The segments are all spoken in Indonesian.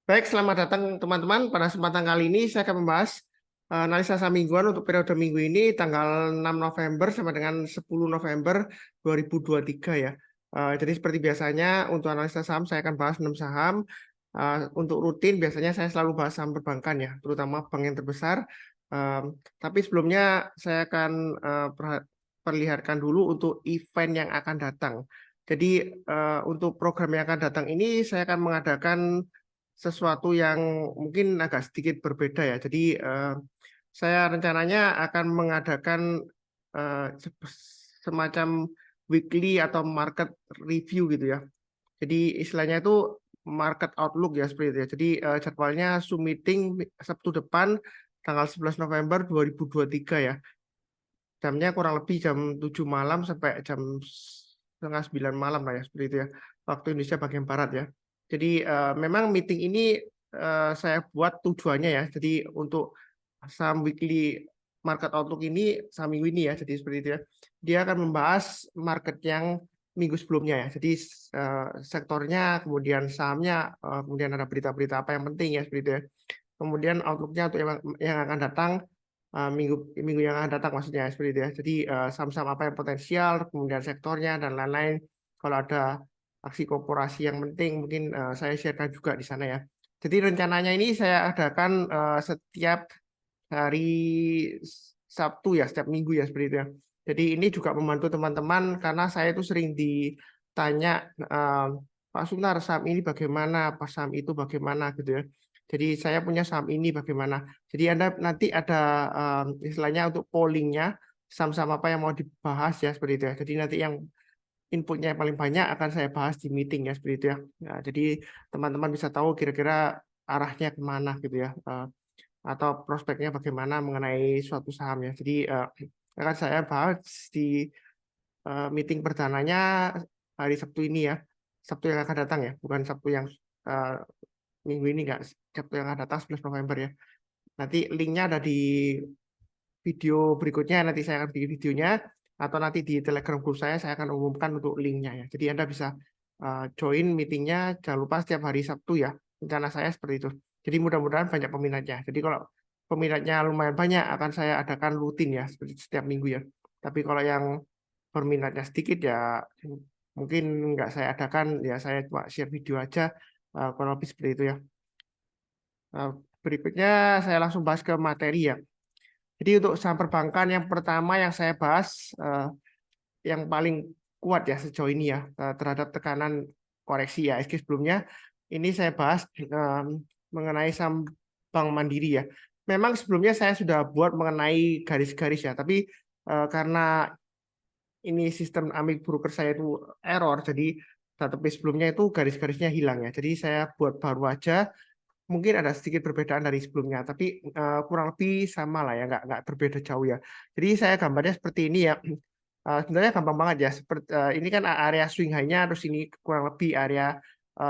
Baik, selamat datang teman-teman. Pada kesempatan kali ini saya akan membahas analisa saham mingguan untuk periode minggu ini tanggal 6 November sampai dengan 10 November 2023 ya. Jadi seperti biasanya untuk analisa saham saya akan bahas 6 saham. Untuk rutin biasanya saya selalu bahas saham perbankan ya, terutama bank yang terbesar. Tapi sebelumnya saya akan perlihatkan dulu untuk event yang akan datang. Jadi untuk program yang akan datang ini saya akan mengadakan sesuatu yang mungkin agak sedikit berbeda ya. Jadi saya rencananya akan mengadakan semacam weekly atau market review gitu ya. Jadi istilahnya itu market outlook ya seperti itu ya. Jadi jadwalnya Zoom meeting Sabtu depan tanggal 11 November 2023 ya. Jamnya kurang lebih jam 7 malam sampai jam setengah 9 malam lah ya seperti itu ya. Waktu Indonesia bagian barat ya. Jadi memang meeting ini saya buat tujuannya ya. Jadi untuk saham weekly market outlook ini saham minggu ini ya. Jadi seperti itu ya. Dia akan membahas market yang minggu sebelumnya ya. Jadi sektornya, kemudian sahamnya, kemudian ada berita-berita apa yang penting ya seperti itu ya. Kemudian outlook-nya untuk yang akan datang minggu yang akan datang maksudnya seperti itu ya. Jadi saham-saham apa yang potensial, kemudian sektornya dan lain-lain. Kalau ada aksi korporasi yang penting mungkin saya sharekan juga di sana ya. Jadi rencananya ini saya adakan setiap hari Sabtu ya, setiap minggu ya seperti itu ya. Jadi ini juga membantu teman-teman karena saya itu sering ditanya Pak Sunar saham ini bagaimana, Pak saham itu bagaimana gitu ya. Jadi saya punya saham ini bagaimana. Jadi Anda nanti ada istilahnya untuk pollingnya saham-saham apa yang mau dibahas ya seperti itu ya. Jadi nanti yang inputnya yang paling banyak akan saya bahas di meeting ya seperti itu ya. Nah, jadi teman-teman bisa tahu kira-kira arahnya kemana gitu ya. Atau prospeknya bagaimana mengenai suatu saham ya. Jadi akan saya bahas di meeting perdananya hari Sabtu ini ya. Sabtu yang akan datang ya, bukan Sabtu yang minggu ini enggak. Sabtu yang akan datang 11 November ya. Nanti linknya ada di video berikutnya, nanti saya akan bikin videonya atau nanti di Telegram group saya akan umumkan untuk linknya ya. Jadi Anda bisa join meetingnya, jangan lupa setiap hari Sabtu ya. Rencana saya seperti itu. Jadi mudah-mudahan banyak peminatnya. Jadi kalau peminatnya lumayan banyak akan saya adakan rutin ya, seperti setiap minggu ya. Tapi kalau yang peminatnya sedikit ya mungkin nggak saya adakan, ya saya cuma share video aja, kurang lebih seperti itu ya. Berikutnya saya langsung bahas ke materi ya. Jadi untuk saham perbankan yang pertama yang saya bahas yang paling kuat ya sejauh ini ya terhadap tekanan koreksi ya SG sebelumnya ini saya bahas mengenai saham Bank Mandiri ya. Memang sebelumnya saya sudah buat mengenai garis-garis ya, tapi karena ini sistem Amic Broker saya itu error, jadi database sebelumnya itu garis-garisnya hilang ya. Jadi saya buat baru aja. Mungkin ada sedikit perbedaan dari sebelumnya, tapi kurang lebih sama lah ya, nggak berbeda jauh ya. Jadi saya gambarnya seperti ini ya. Sebenarnya gampang banget ya. Seperti ini kan area swing high-nya, terus ini kurang lebih area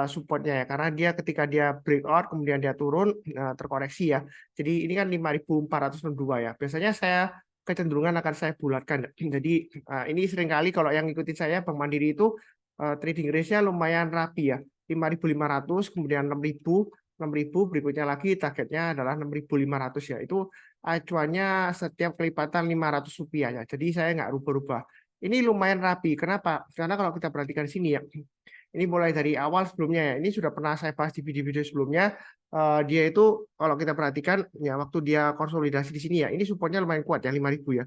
supportnya ya. Karena dia ketika dia breakout, kemudian dia turun, terkoreksi ya. Jadi ini kan 5.402 ya. Biasanya saya kecenderungan akan saya bulatkan. Jadi ini seringkali kalau yang ngikutin saya Bank Mandiri itu trading range-nya lumayan rapi ya. 5.500, kemudian 6.000, 6.000 berikutnya lagi targetnya adalah 6.500 ya. Itu acuannya setiap kelipatan Rp500 ya. Jadi saya nggak rubah-rubah. Ini lumayan rapi. Kenapa? Karena kalau kita perhatikan sini ya, ini mulai dari awal sebelumnya ya. Ini sudah pernah saya bahas di video-video sebelumnya. Dia itu kalau kita perhatikan ya waktu dia konsolidasi di sini ya, ini supportnya lumayan kuat ya 5.000 ya.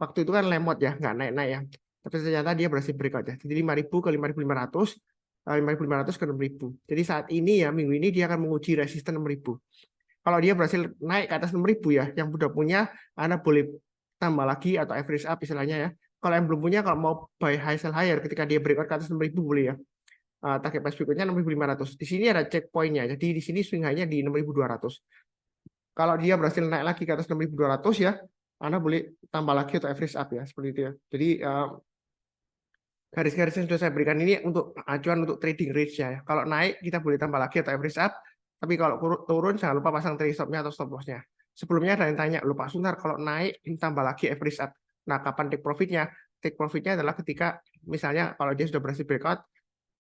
Waktu itu kan lemot ya, nggak naik-naik ya. Tapi ternyata dia berhasil breakout ya. Jadi 5.000 ke 5.500, 5.500 ke 6.000. Jadi saat ini ya, minggu ini dia akan menguji resisten 6.000. Kalau dia berhasil naik ke atas 6.000 ya, yang sudah punya, Anda boleh tambah lagi atau average up istilahnya ya. Kalau yang belum punya, kalau mau buy high sell higher ketika dia breakout ke atas 6.000 boleh ya. Target price berikutnya 6.500. Di sini ada checkpointnya. Jadi di sini swing high-nya di 6.200. Kalau dia berhasil naik lagi ke atas 6.200 ya, Anda boleh tambah lagi atau average up ya, seperti itu ya. Jadi garis-garis yang sudah saya berikan ini untuk acuan untuk trading range ya. Kalau naik kita boleh tambah lagi atau average up, tapi kalau turun jangan lupa pasang trade stop-nya atau stop loss-nya. Sebelumnya ada yang tanya, lupa Sunar kalau naik tambah lagi average up. Nah, kapan take profit-nya? Take profit-nya adalah ketika misalnya kalau dia sudah berhasil breakout,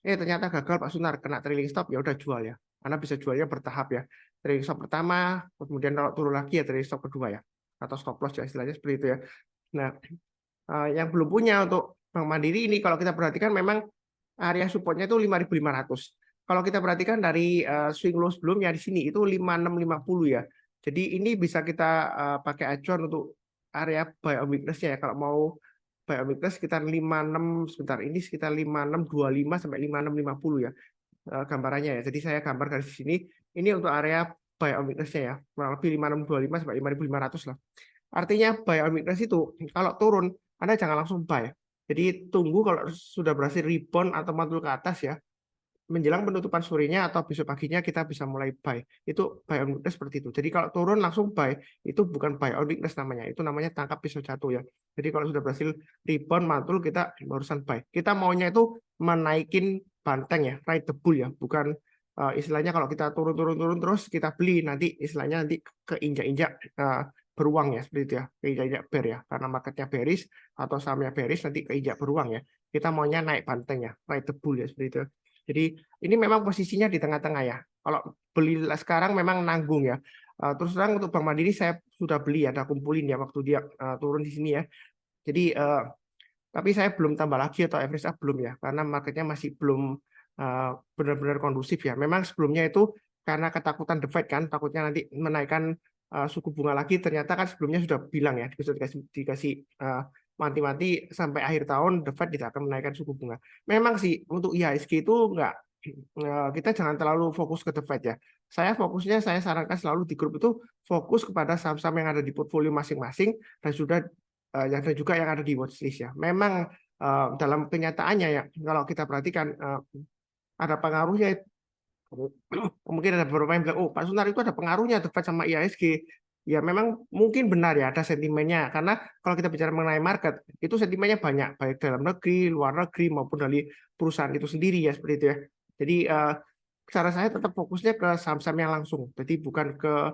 Ternyata gagal Pak Sunar, kena trailing stop, ya udah jual ya. Anda bisa jualnya bertahap ya. Trailing stop pertama, kemudian kalau turun lagi ya trailing stop kedua ya. Atau stop loss ya istilahnya seperti itu ya. Nah, yang belum punya untuk Bank Mandiri ini kalau kita perhatikan memang area supportnya itu 5.500. Kalau kita perhatikan dari swing low sebelumnya di sini itu 5650 ya. Jadi ini bisa kita pakai acuan untuk area buy on weakness-nya ya. Kalau mau buy on weakness sekitar 56, sebentar ini sekitar 5625 sampai 5650 ya gambarannya ya. Jadi saya gambar dari sini ini untuk area buy on weakness-nya ya. Kurang lebih 5625 sampai 5500 lah. Artinya buy on weakness itu kalau turun Anda jangan langsung buy. Jadi tunggu kalau sudah berhasil rebound atau mantul ke atas ya, menjelang penutupan sorenya atau besok paginya kita bisa mulai buy. Itu buy on weakness seperti itu. Jadi kalau turun langsung buy, itu bukan buy on weakness namanya. Itu namanya tangkap pisau jatuh ya. Jadi kalau sudah berhasil rebound mantul kita barusan buy. Kita maunya itu menaikin banteng ya, ride the bull ya, bukan istilahnya kalau kita turun terus kita beli nanti istilahnya nanti keinjak-injak beruang ya seperti itu ya, keinjak-injak bear ya, karena marketnya bearish atau sahamnya bearish nanti keinjak beruang ya. Kita maunya naik banteng ya, ride the bull ya seperti itu. Jadi ini memang posisinya di tengah-tengah ya. Kalau beli sekarang memang nanggung ya. Terus terang untuk Bank Mandiri saya sudah beli ya, ada kumpulin ya waktu dia turun di sini ya. Jadi tapi saya belum tambah lagi atau average up belum ya, karena marketnya masih belum benar-benar kondusif ya. Memang sebelumnya itu karena ketakutan The Fed kan, takutnya nanti menaikkan suku bunga lagi. Ternyata kan sebelumnya sudah bilang ya, dikasih mati-mati sampai akhir tahun The Fed tidak akan menaikkan suku bunga. Memang sih untuk IHSG itu enggak, kita jangan terlalu fokus ke The Fed ya. Saya sarankan selalu di grup itu fokus kepada saham-saham yang ada di portfolio masing-masing dan sudah yang ada juga yang ada di watchlist ya. Memang dalam kenyataannya ya kalau kita perhatikan ada pengaruhnya. Mungkin ada beberapa yang bilang, oh Pak Sunar itu ada pengaruhnya The Fed sama IHSG. Ya memang mungkin benar ya ada sentimennya. Karena kalau kita bicara mengenai market, itu sentimennya banyak. Baik dalam negeri, luar negeri, maupun dari perusahaan itu sendiri ya seperti itu ya. Jadi cara saya tetap fokusnya ke saham-saham yang langsung. Jadi bukan ke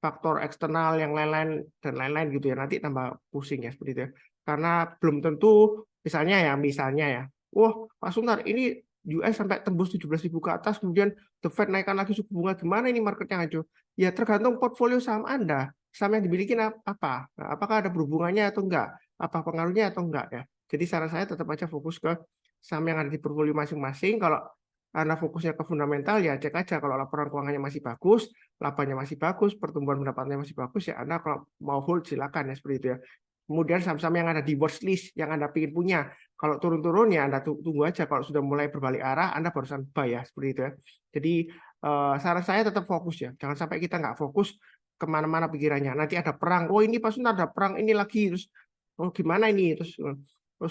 faktor eksternal yang lain-lain dan lain-lain gitu ya. Nanti tambah pusing ya seperti itu ya. Karena belum tentu misalnya ya, wah Pak Sunar ini US sampai tembus 17.000 ke atas, kemudian The Fed naikkan lagi suku bunga, gimana ini marketnya ngaco? Ya tergantung portfolio saham Anda. Saham yang dimiliki apa? Nah, apakah ada berhubungannya atau enggak? Apa pengaruhnya atau enggak ya? Jadi saran saya tetap aja fokus ke saham yang ada di portfolio masing-masing. Kalau Anda fokusnya ke fundamental, ya cek aja kalau laporan keuangannya masih bagus, labanya masih bagus, pertumbuhan pendapatannya masih bagus, ya Anda kalau mau hold silakan ya seperti itu ya. Kemudian saham-saham yang ada di watchlist yang Anda ingin punya, kalau turun-turun ya Anda tunggu aja, kalau sudah mulai berbalik arah Anda barusan buy ya seperti itu ya. Jadi saran saya tetap fokus ya, jangan sampai kita nggak fokus kemana-mana pikirannya. Nanti ada perang, oh ini pas ada perang ini lagi, terus oh gimana ini, terus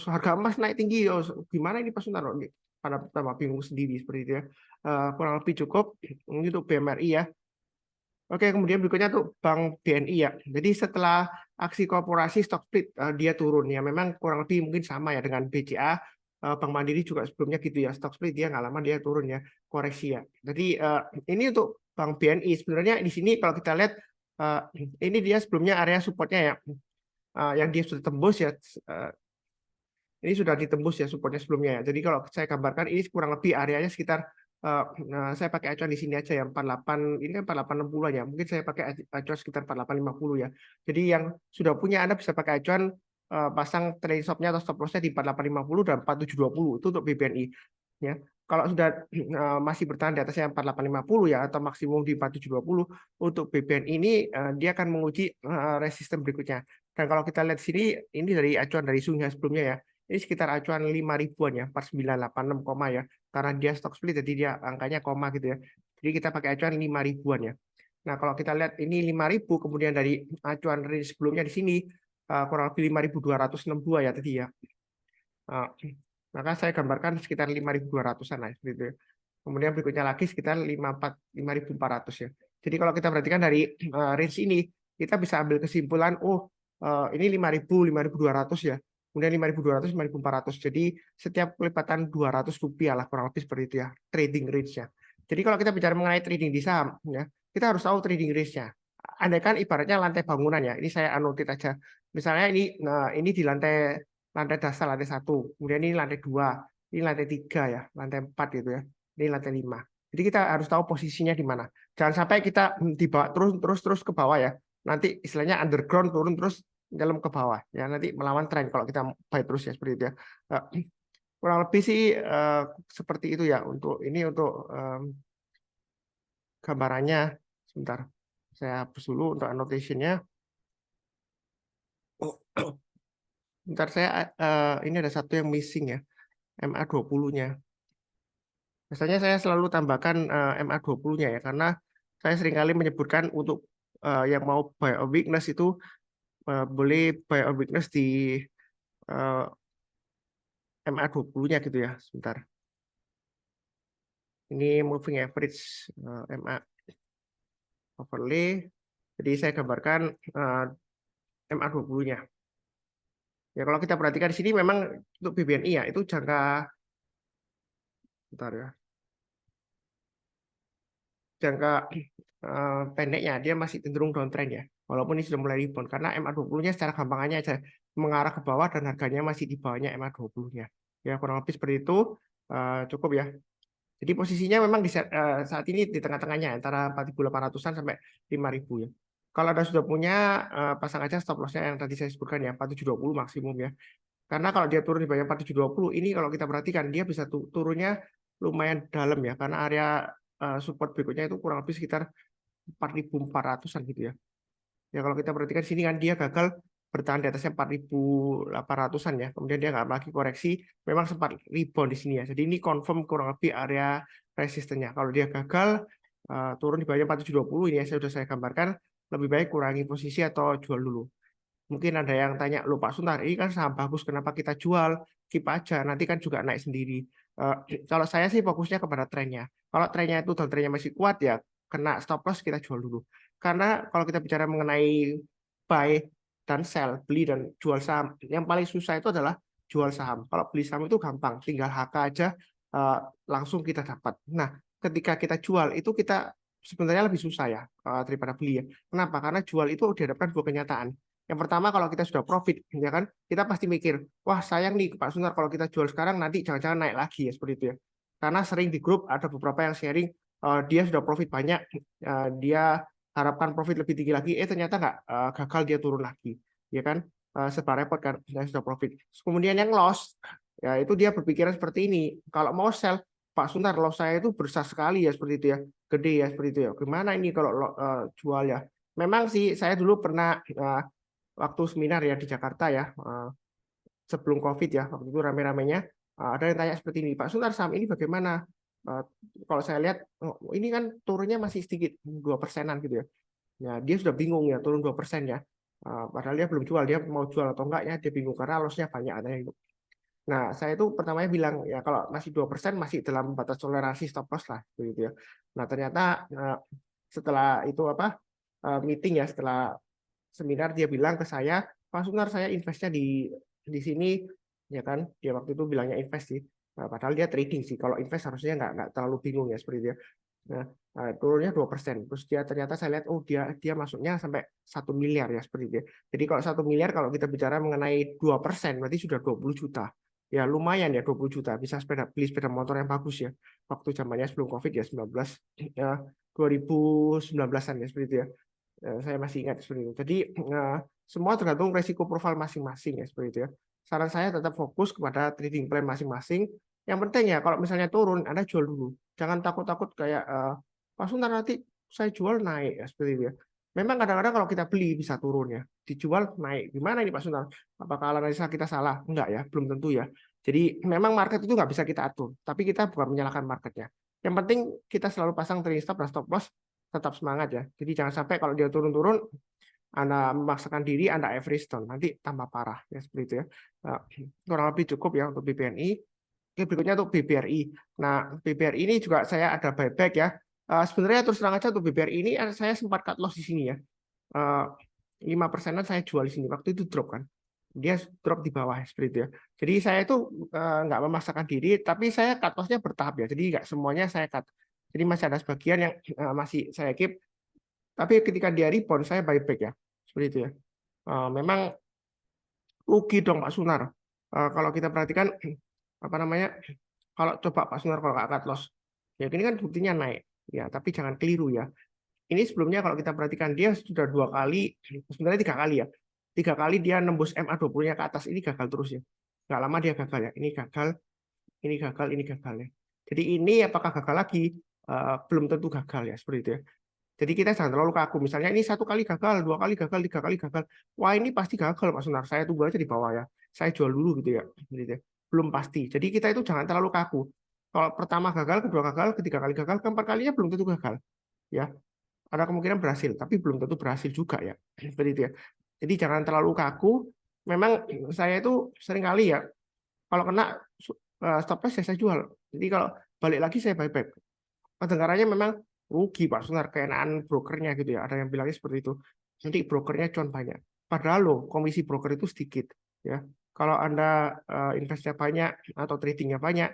harga emas naik tinggi, oh gimana ini pas pada tambah bingung sendiri seperti itu ya. Kurang lebih cukup ini untuk BMRI ya. Oke, kemudian berikutnya tuh Bank BNI ya. Jadi setelah aksi korporasi stock split dia turun ya. Memang kurang lebih mungkin sama ya dengan BCA. Bank Mandiri juga sebelumnya gitu ya. Stock split dia nggak lama dia turun ya, koreksi ya. Jadi ini untuk Bank BNI sebenarnya di sini kalau kita lihat ini dia sebelumnya area supportnya ya, yang dia sudah tembus ya. Ini sudah ditembus ya supportnya sebelumnya ya. Jadi kalau saya gambarkan ini kurang lebih areanya sekitar saya pakai acuan di sini aja ya 48, ini kan 4860 ya. Mungkin saya pakai acuan sekitar 4850 ya. Jadi yang sudah punya Anda bisa pakai acuan pasang trailing stop-nya atau stop loss-nya di 4850 dan 4720 itu untuk BBNI ya. Kalau sudah masih bertahan di atasnya 4850 ya atau maksimum di 4720 untuk BBNI ini dia akan menguji resisten berikutnya. Dan kalau kita lihat di sini ini dari acuan dari Sunya sebelumnya ya. Ini sekitar acuan 5 ribuan ya, 4986 koma ya. Karena dia stock split, jadi dia angkanya koma gitu ya. Jadi kita pakai acuan 5 ribuan ya. Nah, kalau kita lihat ini 5.000, kemudian dari acuan range sebelumnya di sini kurang lebih 5.262 ya tadi ya. Maka saya gambarkan sekitar 5.200-an lah gitu ya. Kemudian berikutnya lagi sekitar 5.400 ya. Jadi kalau kita perhatikan dari range ini, kita bisa ambil kesimpulan, ini 5.000, 5.200 ya. Kemudian 5.200, 5.400. Jadi setiap kelipatan 200 rupiah lah kurang lebih seperti itu ya, trading range-nya. Jadi kalau kita bicara mengenai trading di saham, ya, kita harus tahu trading range-nya. Andaikan ibaratnya lantai bangunan ya, ini saya anotit aja. Misalnya ini di lantai dasar, lantai 1, kemudian ini lantai 2. Ini lantai 3 ya, lantai 4 gitu ya. Ini lantai 5. Jadi kita harus tahu posisinya di mana. Jangan sampai kita di bawah terus ke bawah ya. Nanti istilahnya underground turun terus dalam ke bawah ya. Nanti melawan tren kalau kita buy terus ya seperti itu ya. Kurang lebih sih seperti itu ya untuk ini untuk gambarannya. Sebentar. Saya hapus dulu untuk annotation-nya. Bentar saya ini ada satu yang missing ya. MA20-nya. Biasanya saya selalu tambahkan MA20-nya ya, karena saya seringkali menyebutkan untuk yang mau buy on weakness itu boleh buy on weakness di MA20-nya gitu ya. Sebentar. Ini moving average MA overlay. Jadi saya gambarkan MA20-nya. Ya kalau kita perhatikan di sini memang untuk BBNI ya, itu jangka bentar ya. Jangka pendeknya dia masih cenderung downtrend ya. Walaupun ini sudah mulai rebound karena MA20-nya secara gampangannya aja mengarah ke bawah dan harganya masih di bawahnya MA20-nya. Ya kurang lebih seperti itu cukup ya. Jadi posisinya memang di saat ini di tengah-tengahnya antara 4.800-an sampai 5.000 ya. Kalau Anda sudah punya pasang aja stop loss-nya yang tadi saya sebutkan ya 4720 maksimum ya. Karena kalau dia turun di bawah 4720 ini kalau kita perhatikan dia bisa turunnya lumayan dalam ya karena area support berikutnya itu kurang lebih sekitar 4.400-an gitu ya. Ya kalau kita perhatikan sini kan dia gagal bertahan di atasnya 4.800-an ya. Kemudian dia nggak lagi koreksi, memang sempat rebound di sini ya. Jadi ini confirm kurang lebih area resistennya. Kalau dia gagal turun di bawah 4720 ini ya sudah saya gambarkan, lebih baik kurangi posisi atau jual dulu. Mungkin ada yang tanya, "Loh Pak Suntar, ini kan saham bagus, kenapa kita jual? Keep aja, nanti kan juga naik sendiri." Kalau saya sih fokusnya kepada trennya. Kalau trennya itu dan trennya masih kuat ya, kena stop loss kita jual dulu. Karena kalau kita bicara mengenai buy dan sell, beli dan jual saham, yang paling susah itu adalah jual saham. Kalau beli saham itu gampang, tinggal HK aja eh, langsung kita dapat. Nah, ketika kita jual itu kita sebenarnya lebih susah ya daripada beli ya. Kenapa? Karena jual itu dihadapkan dua kenyataan. Yang pertama kalau kita sudah profit, ya kan, kita pasti mikir, wah sayang nih Pak Sunar kalau kita jual sekarang nanti jangan-jangan naik lagi ya seperti itu ya. Karena sering di grup ada beberapa yang sharing dia sudah profit banyak, dia harapkan profit lebih tinggi lagi, ternyata nggak gagal dia turun lagi, ya kan, serba repot kan, dia sudah profit. Kemudian yang loss, ya itu dia berpikiran seperti ini, kalau mau sell, Pak Sunar loss saya itu besar sekali ya seperti itu ya, gede ya seperti itu ya. Gimana ini kalau jual ya? Memang sih saya dulu pernah waktu seminar ya di Jakarta ya sebelum COVID ya waktu itu rame-ramenya ada yang tanya seperti ini, Pak Suntar saham ini bagaimana? Kalau saya lihat ini kan turunnya masih sedikit 2%-an gitu ya. Ya dia sudah bingung ya turun 2% ya. Padahal dia belum jual, dia mau jual atau enggak ya dia bingung karena loss-nya banyak ada yang itu. Nah, saya itu pertamanya bilang ya kalau masih 2% masih dalam batas toleransi stop loss lah begitu ya. Nah, ternyata setelah itu apa meeting ya setelah seminar dia bilang ke saya, Pak Sunar saya investnya di sini ya kan dia waktu itu bilangnya invest sih. Padahal dia trading sih. Kalau invest harusnya nggak terlalu bingung ya seperti dia. Nah, turunnya 2%. Terus dia ternyata saya lihat, oh dia masuknya sampai 1 miliar ya seperti itu. Jadi kalau 1 miliar kalau kita bicara mengenai 2% berarti sudah 20 juta. Ya lumayan ya 20 juta. Bisa beli sepeda motor yang bagus ya. Waktu zamannya sebelum COVID ya 2019-an ya seperti itu ya. Saya masih ingat seperti itu. Jadi semua tergantung resiko profil masing-masing ya seperti itu ya. Saran saya tetap fokus kepada trading plan masing-masing. Yang penting ya kalau misalnya turun, Anda jual dulu. Jangan takut-takut kayak Pak Suntar nanti saya jual naik ya seperti itu ya. Memang kadang-kadang kalau kita beli bisa turun ya, dijual naik. Gimana ini Pak Suntar? Apakah analisa kita salah? Enggak ya, belum tentu ya. Jadi memang market itu nggak bisa kita atur, tapi kita bukan menyalahkan marketnya. Yang penting kita selalu pasang trading stop dan stop loss, tetap semangat ya. Jadi jangan sampai kalau dia turun-turun, Anda memaksakan diri, Anda average down, nanti tambah parah ya seperti itu ya. Kurang lebih cukup ya untuk BBNI. Oke, berikutnya untuk BBRI. Nah, BBRI ini juga saya ada buyback ya. Sebenarnya terus terang aja untuk BBRI ini saya sempat cut loss di sini ya. 5%-an saya jual di sini. Waktu itu drop kan. Dia drop di bawah seperti itu ya. Jadi saya itu nggak memaksakan diri, tapi saya cut loss-nya bertahap ya. Jadi nggak semuanya saya cut. Jadi masih ada sebagian yang masih saya keep. Tapi ketika dia rebound, saya buyback ya. Seperti itu ya. Memang rugi dong Pak Sunar. Kalau kita perhatikan apa namanya, kalau coba Pak Sunar kalau nggak cut loss, ya ini kan buktinya naik, ya tapi jangan keliru ya. Ini sebelumnya kalau kita perhatikan dia sudah 2 kali, sebenarnya 3 kali ya, 3 kali dia nembus MA20-nya ke atas, ini gagal terus ya, nggak lama dia gagal ya, ini gagal, ini gagal, ini gagal ya. Jadi ini apakah gagal lagi? Belum tentu gagal ya seperti itu ya. Jadi kita jangan terlalu kaku. Misalnya ini 1 kali gagal, 2 kali gagal, 3 kali gagal. Wah ini pasti gagal Pak Sunar. Saya tunggu aja di bawah ya. Saya jual dulu gitu ya. Gitu ya. Belum pasti. Jadi kita itu jangan terlalu kaku. Kalau pertama gagal, kedua gagal, ketiga kali gagal, keempat kalinya belum tentu gagal. Ya, ada kemungkinan berhasil, tapi belum tentu berhasil juga ya. Seperti itu ya. Jadi jangan terlalu kaku. Memang saya itu sering kali ya, kalau kena stop loss ya saya jual. Jadi kalau balik lagi saya buyback. Kedengarannya memang rugi Pak Sunar, keenaan brokernya gitu ya. Ada yang bilangnya seperti itu. Nanti brokernya cuan banyak. Padahal loh, komisi broker itu sedikit ya. Kalau Anda investnya banyak atau tradingnya banyak,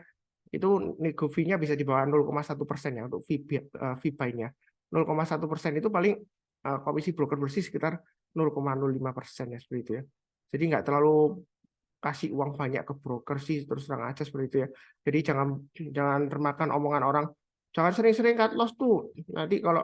itu nego fee-nya bisa di bawah 0,1% ya untuk fee buy-nya. 0,1% itu paling komisi broker bersih sekitar 0,05% ya seperti itu ya. Jadi nggak terlalu kasih uang banyak ke broker sih, terus terang aja seperti itu ya. Jadi jangan termakan omongan orang, jangan sering-sering cut loss tuh. Nanti kalau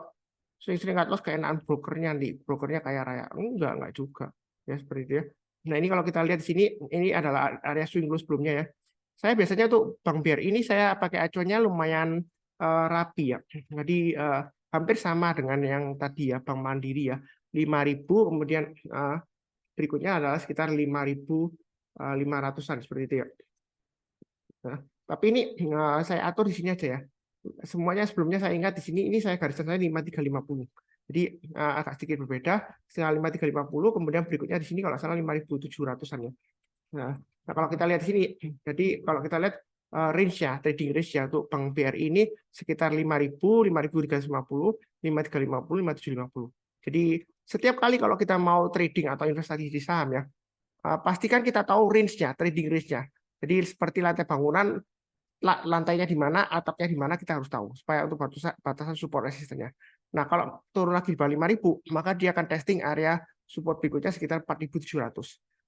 sering-sering cut loss keenaan brokernya kaya raya. Enggak juga. Ya seperti itu ya. Nah, ini kalau kita lihat di sini, ini adalah area swing low sebelumnya ya. Saya biasanya tuh Bank BRI ini saya pakai acuannya lumayan rapi ya. Jadi hampir sama dengan yang tadi ya, Bank Mandiri ya. 5.000, kemudian berikutnya adalah sekitar 5.500-an seperti itu ya. Nah, tapi ini saya atur di sini aja ya. Semuanya sebelumnya saya ingat di sini, ini saya gariskan saya 5350. Jadi agak sedikit berbeda, setelah 5350, kemudian berikutnya di sini kalau salah 5.700-an ya. Nah, kalau kita lihat di sini, jadi kalau kita lihat range-nya, trading range-nya untuk Bank BRI ini sekitar 5.000, 5.350, 5.350, 5.750. Jadi setiap kali kalau kita mau trading atau investasi di saham ya, pastikan kita tahu range-nya, trading range-nya. Jadi seperti lantai bangunan, lantainya di mana, atapnya di mana kita harus tahu supaya untuk batasan support resistennya. Nah, kalau turun lagi di bawah 5.000, maka dia akan testing area support berikutnya sekitar 4.700.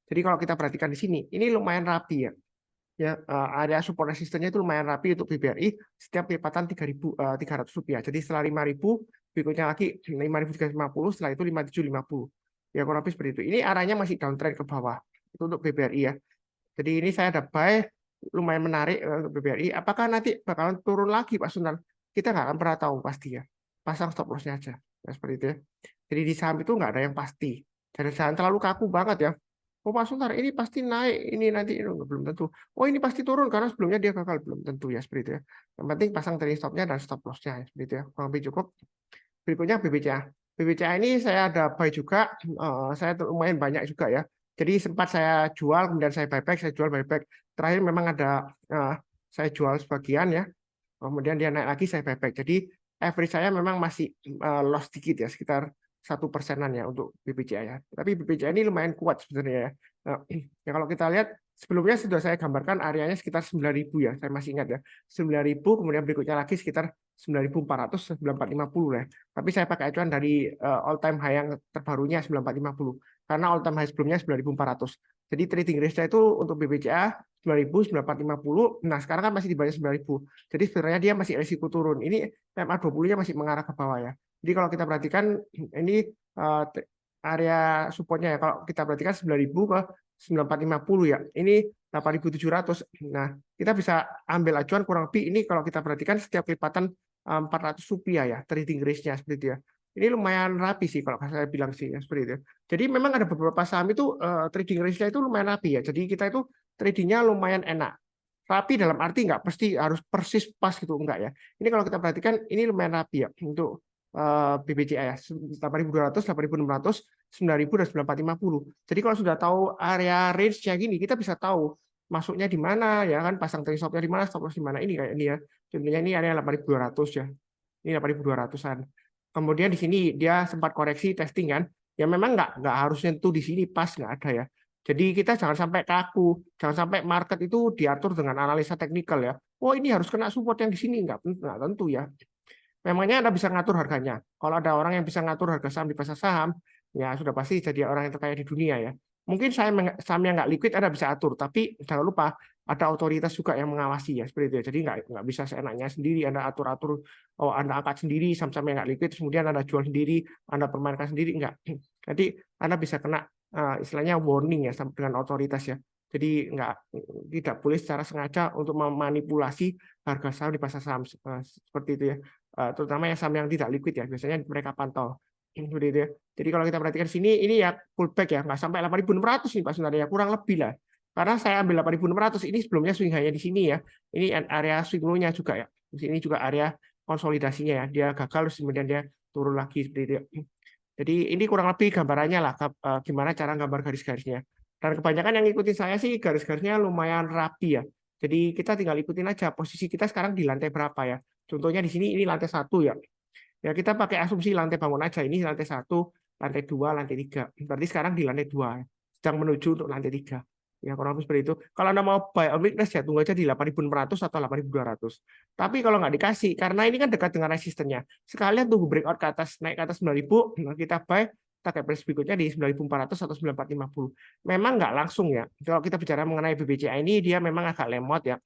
Jadi kalau kita perhatikan di sini, ini lumayan rapi ya. Ya, area support resistennya itu lumayan rapi untuk BBRI setiap lipatan 3.300 rupiah. Jadi setelah 5.000, berikutnya lagi 5.350, setelah itu 5.750. Ya kurang lebih seperti itu. Ini arahnya masih downtrend ke bawah. Itu untuk BBRI ya. Jadi ini saya ada buy lumayan menarik untuk BBRI. Apakah nanti bakalan turun lagi Pak Sunan? Kita nggak akan pernah tahu pasti ya. Pasang stop loss-nya aja. Ya, seperti itu ya. Jadi di saham itu nggak ada yang pasti. Jadi jangan terlalu kaku banget ya. Oh Pak Suntar, ini pasti naik, ini nanti ini belum tentu. Oh ini pasti turun karena sebelumnya dia gagal, belum tentu ya seperti itu ya. Yang penting pasang trading stop-nya dan stop loss-nya ya, seperti itu ya. Kurang lebih cukup. Berikutnya BBCA. BBCA ini saya ada buy juga, saya lumayan banyak juga ya. Jadi sempat saya jual, kemudian saya buyback, saya jual buyback. Terakhir memang ada saya jual sebagian ya, kemudian dia naik lagi saya buyback. Jadi average saya memang masih loss dikit ya, sekitar 1%-an ya untuk BBCA ya. Tapi BBCA ini lumayan kuat sebenarnya ya. Nah, ya kalau kita lihat sebelumnya sudah saya gambarkan areanya sekitar 9.000 ya, saya masih ingat ya. 9.000, kemudian berikutnya lagi sekitar 9.400, 9.450 ya. Tapi saya pakai acuan dari all time high yang terbarunya 9.450. Karena all time high sebelumnya 9.400. Jadi trading range-nya itu untuk BBCA 9.000, 9.450. Nah, sekarang kan masih di bawah 9.000. Jadi sebenarnya dia masih risiko turun. Ini MA20-nya masih mengarah ke bawah ya. Jadi kalau kita perhatikan ini area supportnya ya. Kalau kita perhatikan 9.000 ke 9.450 ya. Ini 8.700. Nah, kita bisa ambil acuan kurang lebih ini kalau kita perhatikan setiap lipatan 400 rupiah ya, trading range-nya seperti itu ya. Ini lumayan rapi sih kalau saya bilang sih ya, seperti itu. Jadi memang ada beberapa saham itu trading range-nya itu lumayan rapi ya. Jadi kita itu tradingnya lumayan enak. Rapi dalam arti nggak pasti harus persis pas gitu, enggak ya. Ini kalau kita perhatikan ini lumayan rapi ya untuk BBCA ya, 8.200, 8.600, 9.000 dan 9.450. Jadi kalau sudah tahu area range-nya gini, kita bisa tahu masuknya di mana ya kan, pasang trading stop-nya di mana, stop loss di mana, ini kayak ini ya. Contohnya ini area 8.200 ya. Ini 8.200-an. Kemudian di sini dia sempat koreksi testing kan. Ya memang nggak harus nyentuh di sini pas, nggak ada ya. Jadi kita jangan sampai kaku, jangan sampai market itu diatur dengan analisa teknikal ya. Oh ini harus kena support yang di sini, nggak tentu ya. Memangnya Anda bisa ngatur harganya. Kalau ada orang yang bisa ngatur harga saham di pasar saham, ya sudah pasti jadi orang yang terkaya di dunia ya. Mungkin sahamnya nggak liquid, Anda bisa atur, tapi jangan lupa ada otoritas juga yang mengawasi ya seperti itu ya. Jadi nggak bisa seenaknya sendiri Anda atur-atur, oh Anda angkat sendiri saham-saham yang nggak liquid, kemudian Anda jual sendiri, Anda permainkan sendiri, enggak. Nanti Anda bisa kena istilahnya warning ya dengan otoritas ya. Jadi tidak boleh secara sengaja untuk memanipulasi harga saham di pasar saham seperti itu ya. Terutama yang saham yang tidak liquid ya, biasanya mereka pantau. Seperti itu ya. Jadi kalau kita perhatikan sini, ini ya pullback ya, nggak sampai 8.600 nih Pak Sunarya, kurang lebih lah. Karena saya ambil 8.600, ini sebelumnya swing high-nya di sini ya. Ini area swing low-nya juga ya. Di sini juga area konsolidasinya ya. Dia gagal, terus kemudian dia turun lagi seperti itu ya. Jadi ini kurang lebih gambarannya lah, gimana cara gambar garis-garisnya. Dan kebanyakan yang ngikutin saya sih garis-garisnya lumayan rapi ya. Jadi kita tinggal ikutin aja posisi kita sekarang di lantai berapa ya. Contohnya di sini ini lantai 1 ya. Ya kita pakai asumsi lantai bangun aja. Ini lantai 1, lantai 2, lantai 3. Berarti sekarang di lantai 2. Sedang menuju untuk lantai 3. Ya kurang lebih seperti itu. Kalau Anda mau buy on weakness ya tunggu aja di 8.600 atau 8.200. Tapi kalau nggak dikasih, karena ini kan dekat dengan resistennya, sekalian tunggu breakout ke atas, naik ke atas 9.000, kita buy target price berikutnya di 9.400 atau 9.450. Memang nggak langsung ya. Kalau kita bicara mengenai BBCA ini, dia memang agak lemot ya.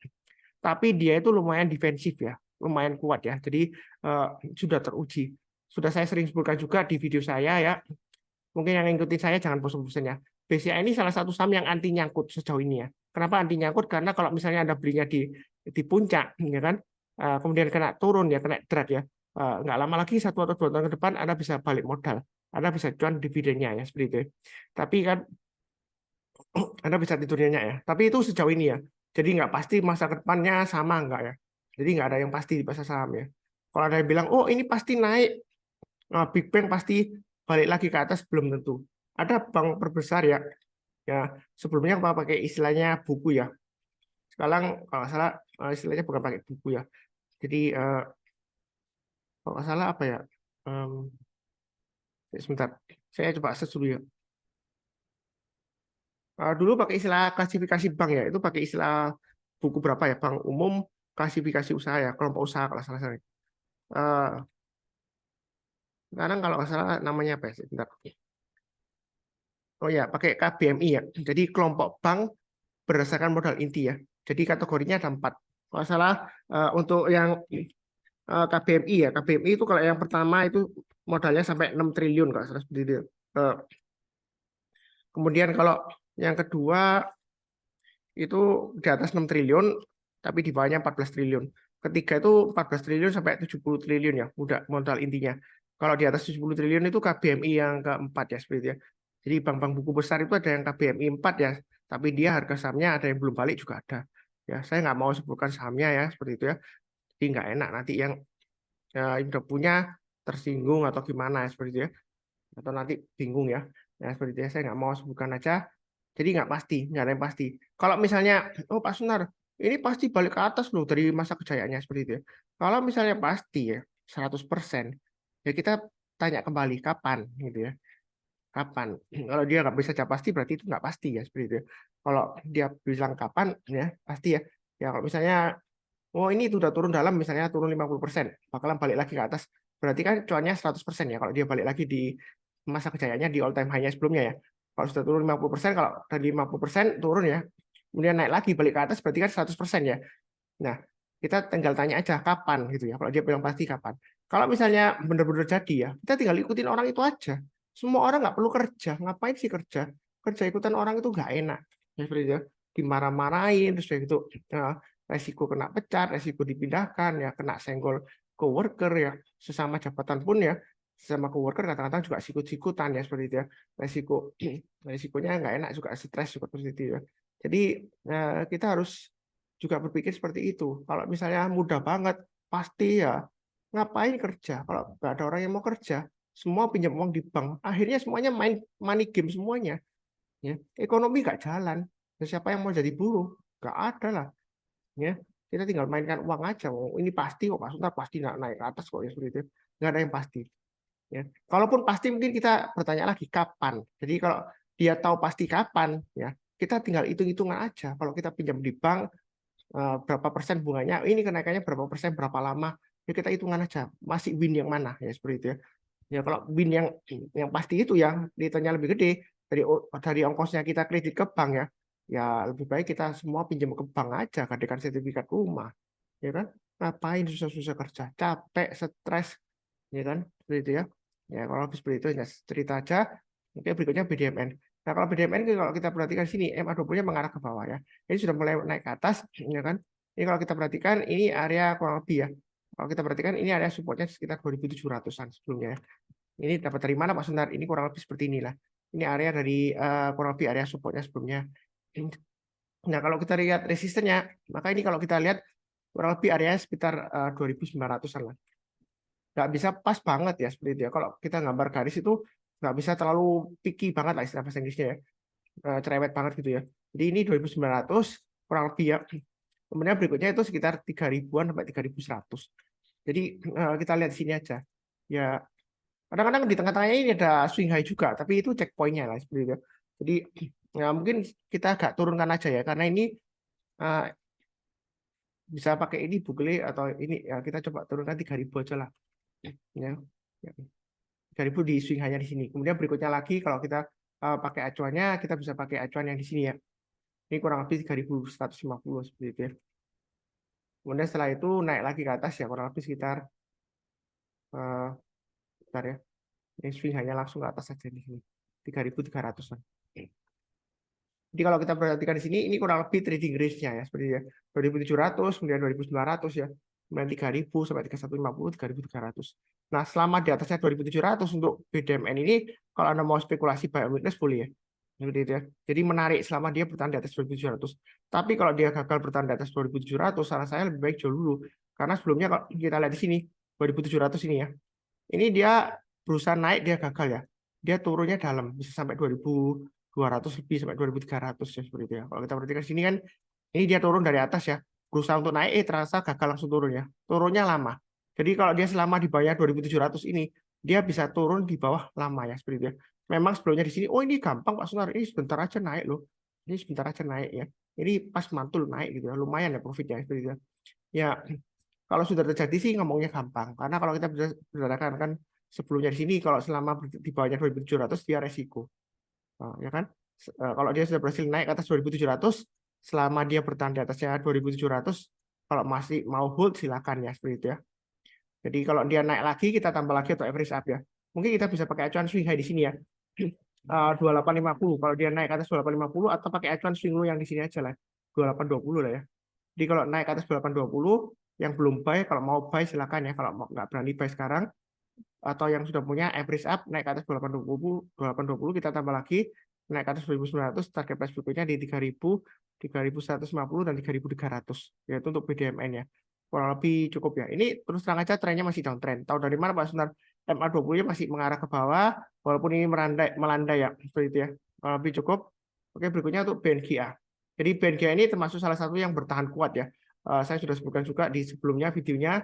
Tapi dia itu lumayan defensif ya, lumayan kuat ya. Jadi sudah teruji. Sudah saya sering sebutkan juga di video saya ya. Mungkin yang ngikutin saya jangan bosan-bosan ya. BCA ini salah satu saham yang anti nyangkut sejauh ini ya. Kenapa anti nyangkut? Karena kalau misalnya Anda belinya di puncak, ya kan, kemudian kena turun ya, kena drag ya, nggak lama lagi 1 atau 2 tahun ke depan Anda bisa balik modal, Anda bisa cuan dividennya ya seperti itu. Tapi kan Anda bisa tidurnya ya. Tapi itu sejauh ini ya. Jadi nggak pasti masa depannya sama nggak ya. Jadi nggak ada yang pasti di pasar saham ya. Kalau ada yang bilang, oh ini pasti naik, Big Bang pasti balik lagi ke atas, belum tentu. Ada bank perbesar ya, ya sebelumnya pakai istilahnya buku ya. Sekarang kalau nggak salah istilahnya bukan pakai buku ya. Jadi kalau nggak salah apa ya? Sebentar, saya coba search dulu ya. Dulu pakai istilah klasifikasi bank ya, itu pakai istilah buku berapa ya? Bank umum klasifikasi usaha ya, kelompok usaha kalau salah salah. Sekarang kalau nggak salah namanya apa ya? Sebentar. Oh ya, pakai KBMI ya. Jadi kelompok bank berdasarkan modal inti ya. Jadi kategorinya ada 4. Kalau salah untuk yang KBMI ya, KBMI itu kalau yang pertama itu modalnya sampai 6 triliun kalau salah seperti itu. Kemudian kalau yang kedua itu di atas 6 triliun tapi di bawahnya 14 triliun. Ketiga itu 14 triliun sampai 70 triliun ya, udah modal intinya. Kalau di atas 70 triliun itu KBMI yang keempat ya seperti itu ya. Jadi bank-bank buku besar itu ada yang KBMI 4 ya, tapi dia harga sahamnya ada yang belum balik juga ada. Ya, saya nggak mau sebutkan sahamnya ya seperti itu ya. Jadi nggak enak nanti yang udah punya tersinggung atau gimana ya seperti itu ya. Atau nanti bingung ya. Ya seperti itu ya, saya nggak mau sebutkan aja. Jadi nggak pasti, nggak ada yang pasti. Kalau misalnya, oh Pak Sunar, ini pasti balik ke atas loh dari masa kejayaannya seperti itu ya. Kalau misalnya pasti ya, 100%, ya kita tanya kembali kapan gitu ya. Kapan? Kalau dia nggak bisa jawab pasti, berarti itu nggak pasti ya seperti itu ya. Kalau dia bilang kapan, ya pasti ya. Ya kalau misalnya, oh ini sudah turun dalam, misalnya turun 50%, bakalan balik lagi ke atas. Berarti kan cuannya 100% ya, kalau dia balik lagi di masa kejayaannya di all time high-nya sebelumnya ya. Kalau sudah turun 50%, kalau dari 50% turun ya, kemudian naik lagi balik ke atas berarti kan 100% ya. Nah, kita tinggal tanya aja kapan gitu ya. Kalau dia bilang pasti kapan. Kalau misalnya benar-benar jadi ya, kita tinggal ikutin orang itu aja. Semua orang nggak perlu kerja. Ngapain sih kerja? Kerja ikutan orang itu nggak enak. Ya, seperti itu. Dimarah-marahin, terus kayak gitu. Resiko kena pecat, resiko dipindahkan, ya kena senggol coworker ya. Sesama jabatan pun ya, sama coworker kadang-kadang juga sikut-sikutan ya seperti itu ya. Resikonya nggak enak juga, stres juga seperti itu ya. Jadi kita harus juga berpikir seperti itu. Kalau misalnya mudah banget, pasti ya ngapain kerja? Kalau nggak ada orang yang mau kerja, semua pinjam uang di bank. Akhirnya semuanya main money game semuanya. Ya, ekonomi nggak jalan. Siapa yang mau jadi buruh? Nggak ada lah. Ya, kita tinggal mainkan uang aja. Oh, ini pasti kok Pak Suntar pasti naik ke atas kok ya seperti itu. Nggak ada yang pasti. Ya, kalaupun pasti mungkin kita bertanya lagi kapan. Jadi kalau dia tahu pasti kapan, ya kita tinggal hitung-hitungan aja. Kalau kita pinjam di bank berapa persen bunganya, ini kenaikannya berapa persen, berapa lama, ya kita hitungan aja. Masih win yang mana ya seperti itu ya. Ya kalau win yang pasti itu yang returnnya lebih gede, dari ongkosnya kita kredit ke bank ya lebih baik kita semua pinjam ke bank aja, gadekan sertifikat rumah, ya kan? Ngapain susah-susah kerja, capek, stres, ya kan? Seperti itu ya. Ya kalau habis seperti itu ya cerita aja. Oke, berikutnya BDMN. Nah, kalau BDMN kalau kita perhatikan sini MA20-nya mengarah ke bawah ya. Ini sudah mulai naik ke atas, ya kan? Ini kalau kita perhatikan ini area kurang lebih ya. Kalau kita perhatikan ini area supportnya sekitar 2.700-an sebelumnya ya. Ini dapat dari mana Pak Sunar? Ini kurang lebih seperti inilah. Ini area dari kurang lebih area supportnya sebelumnya. Nah, kalau kita lihat resistennya, maka ini kalau kita lihat kurang lebih area sekitar 2.900-an lah. Nggak bisa pas banget ya seperti itu ya. Kalau kita gambar garis itu nggak bisa terlalu picky banget lah istilah bahasa Inggrisnya ya. Cerewet banget gitu ya. Jadi ini 2.900 kurang lebih ya. Kemudian berikutnya itu sekitar 3.000-an sampai 3.100. Jadi kita lihat di sini aja. Ya, kadang-kadang di tengah-tengahnya ini ada swing high juga, tapi itu checkpointnya lah seperti itu. Jadi ya mungkin kita agak turunkan aja ya, karena ini bisa pakai ini bugle atau ini ya kita coba turunkan 3.000 aja lah. Ya, 3.000 di swing high-nya di sini. Kemudian berikutnya lagi kalau kita pakai acuannya, kita bisa pakai acuan yang di sini ya. Ini kurang lebih 3.150 seperti itu ya. Kemudian setelah itu naik lagi ke atas ya, kurang lebih sekitar bentar ya. Ini swing hanya langsung ke atas saja di sini. 3.300-an. Jadi kalau kita perhatikan di sini, ini kurang lebih trading range-nya ya, seperti ya. 2.700, kemudian 2.900 ya. Kemudian 3.000 sampai 3.150, 3.300. Nah, selama di atasnya 2.700 untuk BDMN ini, kalau Anda mau spekulasi buy on weakness boleh ya. Seperti itu ya. Jadi menarik selama dia bertahan di atas 2.700. Tapi kalau dia gagal bertahan di atas 2.700, saran saya lebih baik jual dulu. Karena sebelumnya kalau kita lihat di sini, 2.700 ini ya. Ini dia berusaha naik, dia gagal ya. Dia turunnya dalam, bisa sampai 2.200 lebih, sampai 2.300 ya, seperti itu ya. Kalau kita perhatikan sini kan, ini dia turun dari atas ya. Berusaha untuk naik, terasa gagal langsung turun ya. Turunnya lama. Jadi kalau dia selama di bawah 2.700 ini, dia bisa turun di bawah lama ya, seperti itu ya. Memang sebelumnya di sini, oh ini gampang Pak Sunar, ini sebentar aja naik loh. Ini sebentar aja naik ya. Ini pas mantul naik gitu ya, lumayan ya profitnya seperti itu ya. Ya, kalau sudah terjadi sih ngomongnya gampang. Karena kalau kita berdasarkan kan sebelumnya di sini, kalau selama di bawahnya 2.700 dia resiko. Ya kan? Kalau dia sudah berhasil naik ke atas 2.700, selama dia bertahan di atasnya 2.700, kalau masih mau hold silakan ya seperti itu ya. Jadi kalau dia naik lagi kita tambah lagi atau average up ya. Mungkin kita bisa pakai acuan swing high di sini ya. 2850 kalau dia naik ke atas 2850 atau pakai acuan swing low yang di sini aja lah. 2820 lah ya. Jadi kalau naik ke atas 2820 yang belum buy kalau mau buy silakan ya, kalau nggak berani buy sekarang atau yang sudah punya average up naik ke atas 2820 kita tambah lagi naik ke atas 2.900 target price berikutnya di 3.000, 3.150 dan 3.300 yaitu untuk BDMN ya. Kurang lebih cukup ya. Ini terus terang aja trennya masih downtrend. Tahu dari mana Pak Sunar? MA20-nya masih mengarah ke bawah walaupun ini melandai ya seperti itu ya. Kurang lebih cukup. Oke, berikutnya untuk BNGA. Jadi BNGA ini termasuk salah satu yang bertahan kuat ya. Saya sudah sebutkan juga di sebelumnya videonya.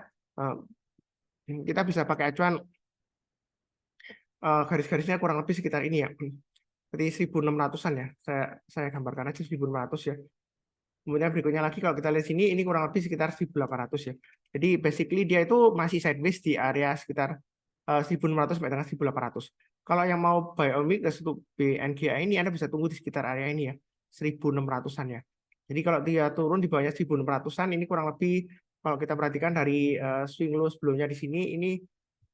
Kita bisa pakai acuan garis-garisnya kurang lebih sekitar ini ya. Seperti 1.600-an ya. Saya gambarkan aja 1.600 ya. Kemudian berikutnya lagi kalau kita lihat sini ini kurang lebih sekitar 1.800 ya. Jadi basically dia itu masih sideways di area sekitar 1.600 sampai dengan 1.800. Kalau yang mau buy on weakness untuk BNGA ini Anda bisa tunggu di sekitar area ini ya. 1.600-an ya. Jadi kalau dia turun di bawahnya 1.600-an ini kurang lebih kalau kita perhatikan dari swing low sebelumnya di sini ini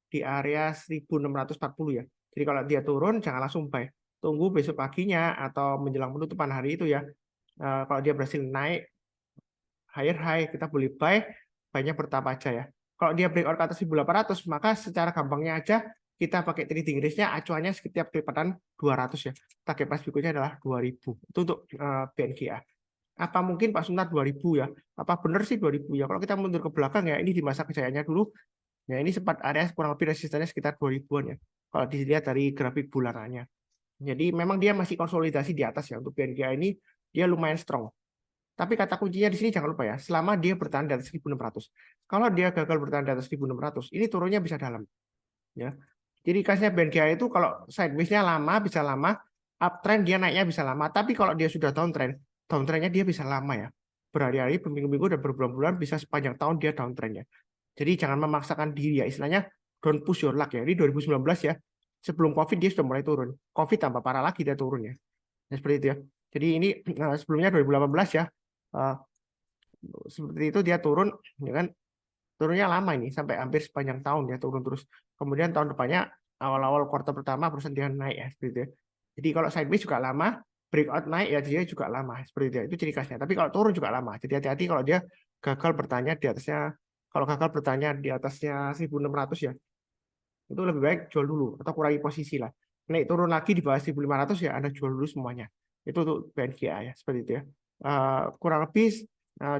di area 1.640 ya. Jadi kalau dia turun jangan langsung buy. Tunggu besok paginya atau menjelang penutupan hari itu ya. Kalau dia berhasil naik higher high kita boleh buy, buy-nya bertahap aja ya. Kalau dia breakout ke atas 1.800 maka secara gampangnya aja kita pakai trading range-nya acuannya setiap kelipatan 200 ya. Target price berikutnya adalah 2.000. Itu untuk BNGA. Apa mungkin Pak Sunar 2.000 ya? Apa benar sih 2.000 ya? Kalau kita mundur ke belakang ya, ini di masa kejayaannya dulu, ya ini sempat area kurang lebih resistannya sekitar 2.000-an ya. Kalau dilihat dari grafik bulanannya. Jadi memang dia masih konsolidasi di atas ya. Untuk BNGA ini dia lumayan strong. Tapi kata kuncinya di sini jangan lupa ya, selama dia bertahan di atas 1.600. Kalau dia gagal bertahan di atas 1.600, ini turunnya bisa dalam. Ya. Jadi khasnya BNGA itu kalau sideways-nya lama, bisa lama, uptrend dia naiknya bisa lama, tapi kalau dia sudah downtrend, downtrend-nya dia bisa lama ya. Berhari-hari, berminggu-minggu, dan berbulan-bulan, bisa sepanjang tahun dia downtrend-nya. Jadi jangan memaksakan diri ya, istilahnya don't push your luck ya. Ini 2019 ya, sebelum COVID dia sudah mulai turun. COVID tambah parah lagi dia turun ya. Ya, seperti itu ya. Jadi ini sebelumnya 2018 ya. Seperti itu dia turun, ya kan? Turunnya lama ini sampai hampir sepanjang tahun ya turun terus. Kemudian tahun depannya awal-awal kuartal pertama perusahaan dia naik ya seperti itu ya. Jadi kalau sideways juga lama, breakout naik ya dia juga lama seperti itu ya. Itu ciri khasnya. Tapi kalau turun juga lama. Jadi hati-hati kalau dia gagal bertanya di atasnya, kalau gagal bertanya di atasnya 1.600 ya, itu lebih baik jual dulu atau kurangi posisi lah. Naik turun lagi di bawah 1.500 ya Anda jual dulu semuanya. Itu untuk BNGA ya seperti itu ya. Kurang lebih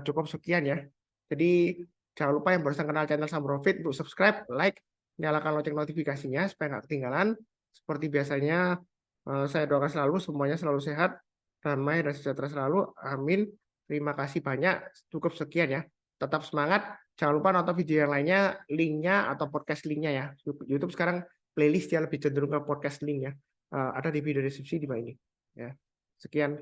cukup sekian ya. Jadi jangan lupa yang barusan kenal channel Sam Profit untuk subscribe, like, nyalakan lonceng notifikasinya supaya nggak ketinggalan. Seperti biasanya saya doakan selalu semuanya selalu sehat, damai dan sejahtera selalu. Amin. Terima kasih banyak. Cukup sekian ya. Tetap semangat. Jangan lupa nonton video yang lainnya, linknya atau podcast linknya ya. YouTube sekarang playlist ya lebih cenderung ke podcast link ya. Ada di video deskripsi di bawah ini. Ya. Sekian.